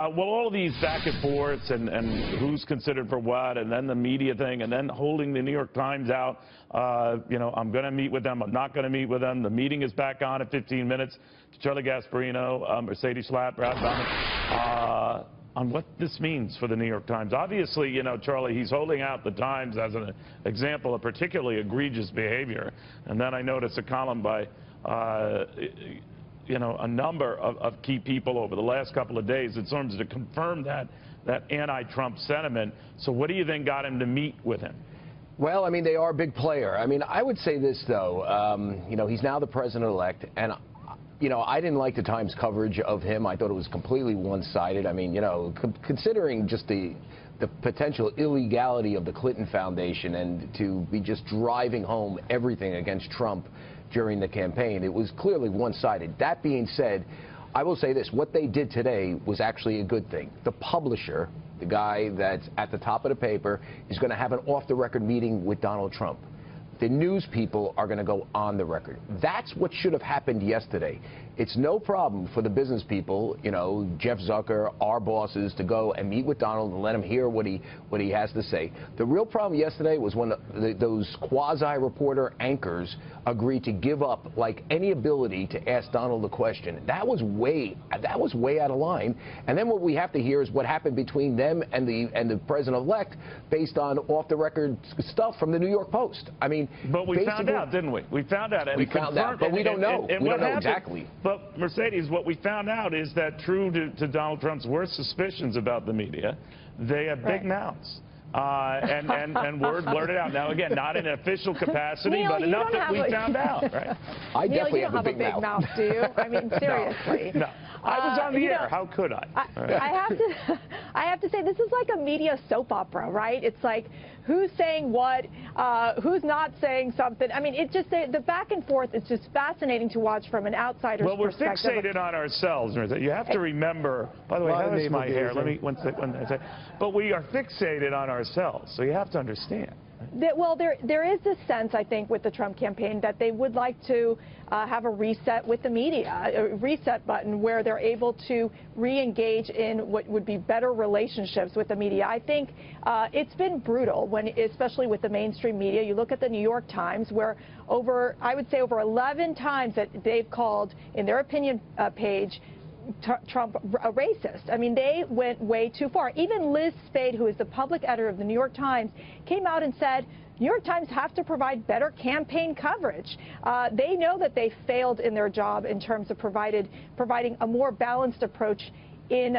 Well, all of these back and forths and who's considered for what, and then the media thing, and then holding the New York Times out, I'm going to meet with them, I'm not going to meet with them. The meeting is back on in 15 minutes. Charlie Gasparino, Mercedes Schlapp, Bauman, on what this means for the New York Times. Obviously, Charlie, he's holding out the Times as an example of particularly egregious behavior. And then I noticed a column by a number of key people over the last couple of days in terms of to confirm that anti-Trump sentiment. So what do you think got him to meet with him? Well, I mean, they are a big player. I mean, I would say this, though. He's now the president-elect, and I didn't like the Times coverage of him. I thought it was completely one-sided. I mean, considering just the potential illegality of the Clinton Foundation and to be just driving home everything against Trump during the campaign, it was clearly one-sided. That being said, I will say this. What they did today was actually a good thing. The publisher, the guy that's at the top of the paper, is going to have an off-the-record meeting with Donald Trump. The news people are going to go on the record. That's what should have happened yesterday. It's no problem for the business people, Jeff Zucker, our bosses, to go and meet with Donald and let him hear what he has to say. The real problem yesterday was when those quasi-reporter anchors agreed to give up like any ability to ask Donald a question. That was way out of line. And then what we have to hear is what happened between them and the president-elect based on off-the-record stuff from the New York Post. I mean, but we found out, didn't we? We found out. We found out, but we don't know. We don't know exactly. But, Mercedes, what we found out is that true to Donald Trump's worst suspicions about the media, they have big mouths. And word blurted out. Now, again, not in an official capacity, Neil, but enough that we found out, right? I Neil, definitely you don't have a big mouth, do you? I mean, seriously. No. I was on the air. How could I? I have to say, this is like a media soap opera, right? It's like who's saying what, who's not saying something. I mean, it's just the back and forth is just fascinating to watch from an outsider's perspective. Well, we're fixated on ourselves. You have to remember, by the way, how is my hair? Let me, one second. But we are fixated on ourselves, so you have to understand. Well, there is this sense, I think, with the Trump campaign that they would like to have a reset with the media, a reset button where they're able to re-engage in what would be better relationships with the media. I think it's been brutal, especially with the mainstream media. You look at the New York Times, where I would say over 11 times that they've called, in their opinion page, Trump a racist. I mean, they went way too far. Even Liz Spade, who is the public editor of the New York Times, came out and said, New York Times have to provide better campaign coverage. They know that they failed in their job in terms of providing a more balanced approach in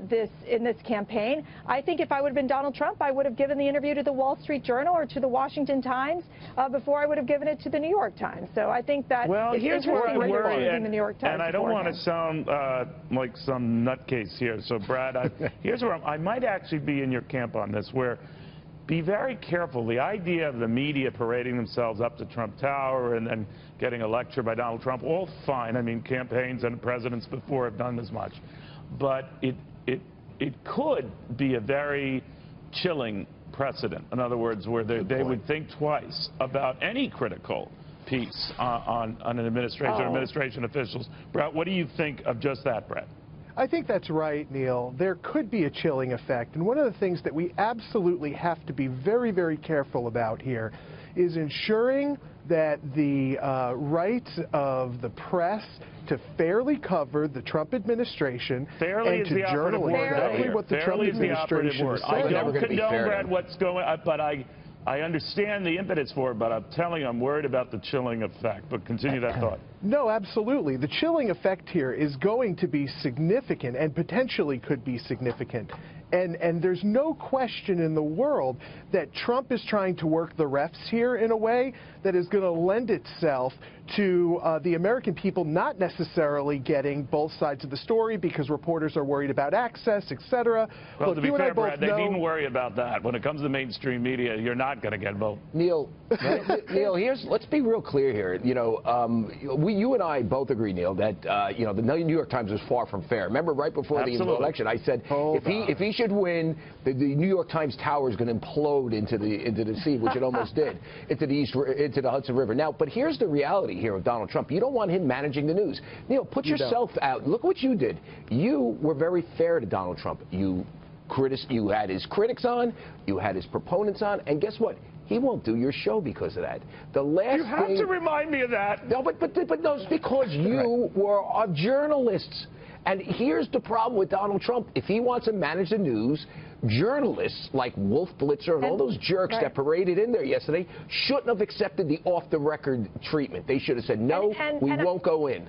this campaign. I think if I would have been Donald Trump, I would have given the interview to the Wall Street Journal or to the Washington Times before I would have given it to the New York Times. So I think that here's where I worry, the New York Times and I don't want to sound like some nutcase here. So Brad, here's where I might actually be in your camp on this, where be very careful. The idea of the media parading themselves up to Trump Tower and then getting a lecture by Donald Trump, all fine. I mean, campaigns and presidents before have done as much. But it could be a very chilling precedent. In other words, where they would think twice about any critical piece on an administration or administration officials. Brett, what do you think of just that, Brett? I think that's right, Neil. There could be a chilling effect. And one of the things that we absolutely have to be very, very careful about here is ensuring that the rights of the press to fairly cover the Trump administration and to journal exactly what the Trump administration is saying. I don't condone, Brad, what's going on, but I understand the impetus for it, but I'm telling you, I'm worried about the chilling effect. But continue that thought. No, absolutely. The chilling effect here is going to be significant and potentially could be significant. And there's no question in the world that Trump is trying to work the refs here in a way that is going to lend itself to the American people not necessarily getting both sides of the story because reporters are worried about access, etc. Well, look, to be fair, Brad, they needn't worry about that. When it comes to mainstream media, you're not going to get both. Neil, let's be real clear here. You and I both agree, Neil, that the New York Times was far from fair. Remember, right before the election, I said if he should should win, the New York Times tower is going to implode into the sea, which it almost did, into the Hudson River. Now, but here's the reality here of Donald Trump. You don't want him managing the news. Neil, put yourself out. Look what you did. You were very fair to Donald Trump. You had his critics on, you had his proponents on, and guess what? He won't do your show because of that. The last You have to remind me of that. No, but no, it's because you were journalists. And here's the problem with Donald Trump. If he wants to manage the news, journalists like Wolf Blitzer and all those jerks that paraded in there yesterday shouldn't have accepted the off-the-record treatment. They should have said, no, we won't go in.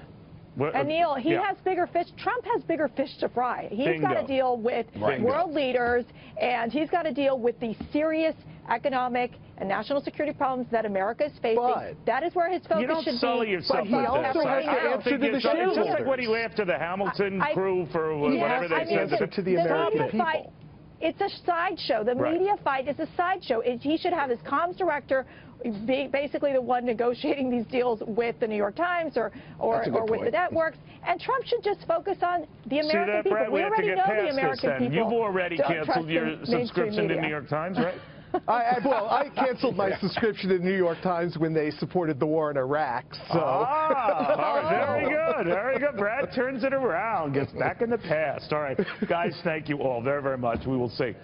And Neil, he has bigger fish. Trump has bigger fish to fry. He's got to deal with world leaders, and he's got to deal with the serious economic and national security problems that America is facing. That is where his focus should be. You don't sully yourself with this. I don't think it's just like when he laughed to the Hamilton crew for whatever they said to the American people. It's a sideshow. The media fight is a sideshow. He should have his comms director be basically the one negotiating these deals with the New York Times or with the networks. And Trump should just focus on the American people. We already know the American people. You've already canceled your subscription to New York Times, right? I canceled my subscription to the New York Times when they supported the war in Iraq. So. Very good, very good. Brad turns it around, gets back in the past. All right, guys, thank you all very, very much. We will see.